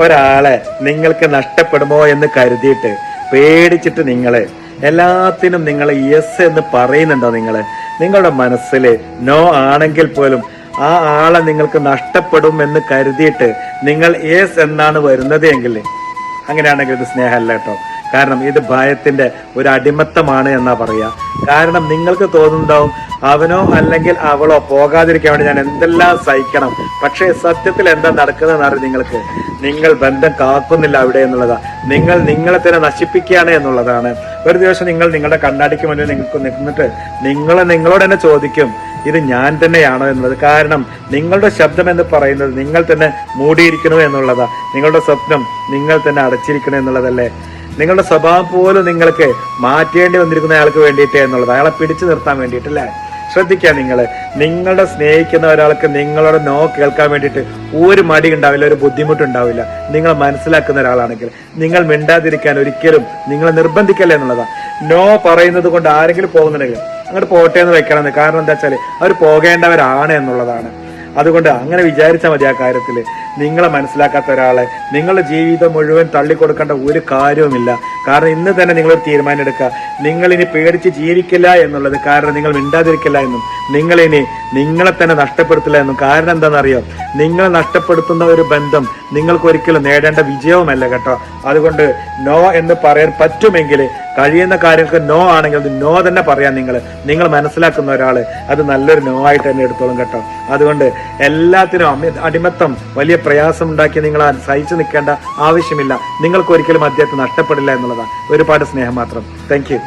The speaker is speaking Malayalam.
ഒരാളെ നിങ്ങൾക്ക് നഷ്ടപ്പെടുമോ എന്ന് കരുതിയിട്ട് പേടിച്ചിട്ട് നിങ്ങള് എല്ലാത്തിനും നിങ്ങൾ യെസ് എന്ന് പറയുന്നുണ്ടോ? നിങ്ങളുടെ മനസ്സിൽ നോ ആണെങ്കിൽ പോലും ആ ആളെ നിങ്ങൾക്ക് നഷ്ടപ്പെടും എന്ന് കരുതിയിട്ട് നിങ്ങൾ യെസ് എന്നാണ് വരുന്നത് എങ്കിൽ അങ്ങനെയാണെങ്കിൽ ഇത് സ്നേഹമല്ല കേട്ടോ. കാരണം ഇത് ഭയത്തിന്റെ ഒരു അടിമത്തമാണ് എന്നാ പറയാ. കാരണം നിങ്ങൾക്ക് തോന്നുന്നുണ്ടാവും അവനോ അല്ലെങ്കിൽ അവളോ പോകാതിരിക്കാൻ വേണ്ടി ഞാൻ എന്തെല്ലാം സഹിക്കണം. പക്ഷേ സത്യത്തിൽ എന്താ നടക്കുന്നതെന്ന് അറിയാം നിങ്ങൾക്ക്. നിങ്ങൾ ബന്ധം കാക്കുന്നില്ല അവിടെ എന്നുള്ളതാ. നിങ്ങൾ നിങ്ങളെ തന്നെ നശിപ്പിക്കുകയാണ് എന്നുള്ളതാണ്. ഒരു ദിവസം നിങ്ങൾ നിങ്ങളുടെ കണ്ണാടിക്ക് മുന്നിൽ നിങ്ങൾക്ക് നിന്നിട്ട് നിങ്ങളോട് തന്നെ ചോദിക്കും, ഇത് ഞാൻ തന്നെയാണോ എന്നുള്ളത്. കാരണം നിങ്ങളുടെ ശബ്ദം എന്ന് പറയുന്നത് നിങ്ങൾ തന്നെ മൂടിയിരിക്കണോ എന്നുള്ളതാ. നിങ്ങളുടെ സ്വപ്നം നിങ്ങൾ തന്നെ അടച്ചിരിക്കണോ എന്നുള്ളതല്ലേ. നിങ്ങളുടെ സ്വഭാവം പോലും നിങ്ങൾക്ക് മാറ്റേണ്ടി വന്നിരിക്കുന്ന അയാൾക്ക് വേണ്ടിയിട്ടേ എന്നുള്ളത്, അയാളെ പിടിച്ചു നിർത്താൻ വേണ്ടിയിട്ടല്ലേ. ശ്രദ്ധിക്കുക, നിങ്ങളുടെ സ്നേഹിക്കുന്ന ഒരാൾക്ക് നിങ്ങളോട് നോ കേൾക്കാൻ വേണ്ടിയിട്ട് ഒരു മടി ഉണ്ടാവില്ല, ഒരു ബുദ്ധിമുട്ടുണ്ടാവില്ല. നിങ്ങൾ മനസ്സിലാക്കുന്ന ഒരാളാണെങ്കിൽ നിങ്ങൾ മിണ്ടാതിരിക്കാൻ ഒരിക്കലും നിങ്ങളെ നിർബന്ധിക്കല്ലേ എന്നുള്ളതാ. നോ പറയുന്നത് കൊണ്ട് ആരെങ്കിലും പോകുന്നുണ്ടെങ്കിൽ അങ്ങോട്ട് പോട്ടെ എന്ന് വെക്കണം. കാരണം എന്താ വെച്ചാൽ അവർ പോകേണ്ടവരാണ് എന്നുള്ളതാണ്. അതുകൊണ്ട് അങ്ങനെ വിചാരിച്ചാൽ മതി. ആ കാര്യത്തിൽ നിങ്ങളെ മനസ്സിലാക്കാത്ത ഒരാളെ നിങ്ങളുടെ ജീവിതം മുഴുവൻ തള്ളിക്കൊടുക്കേണ്ട ഒരു കാര്യവുമില്ല. കാരണം ഇന്ന് തന്നെ നിങ്ങളൊരു തീരുമാനം എടുക്കുക, നിങ്ങൾ ഇനി പേടിച്ച് ജീവിക്കില്ല എന്നുള്ളത്. കാരണം നിങ്ങൾ മിണ്ടാതിരിക്കില്ല എന്നും നിങ്ങളിനി നിങ്ങളെ തന്നെ നഷ്ടപ്പെടുത്തില്ല എന്നും. കാരണം എന്താണെന്നറിയോ, നിങ്ങൾ നഷ്ടപ്പെടുത്തുന്ന ഒരു ബന്ധം നിങ്ങൾക്ക് ഒരിക്കലും നേടേണ്ട വിജയവുമല്ല കേട്ടോ. അതുകൊണ്ട് നോ എന്ന് പറയാൻ പറ്റുമെങ്കിൽ കഴിയുന്ന കാര്യങ്ങൾക്ക് നോ ആണെങ്കിൽ അത് നോ തന്നെ പറയാൻ നിങ്ങൾ മനസ്സിലാക്കുന്ന ഒരാള് അത് നല്ലൊരു നോ ആയിട്ട് തന്നെ എടുത്തോളും കേട്ടോ. അതുകൊണ്ട് എല്ലാത്തിനും അടിമത്തം വലിയ പ്രയാസം ഉണ്ടാക്കി നിങ്ങൾ സഹിച്ചു നിൽക്കേണ്ട ആവശ്യമില്ല. നിങ്ങൾക്ക് ഒരിക്കലും അദ്ദേഹത്തെ നഷ്ടപ്പെടില്ല എന്നുള്ളതാണ്. ഒരുപാട് സ്നേഹം മാത്രം. Thank you.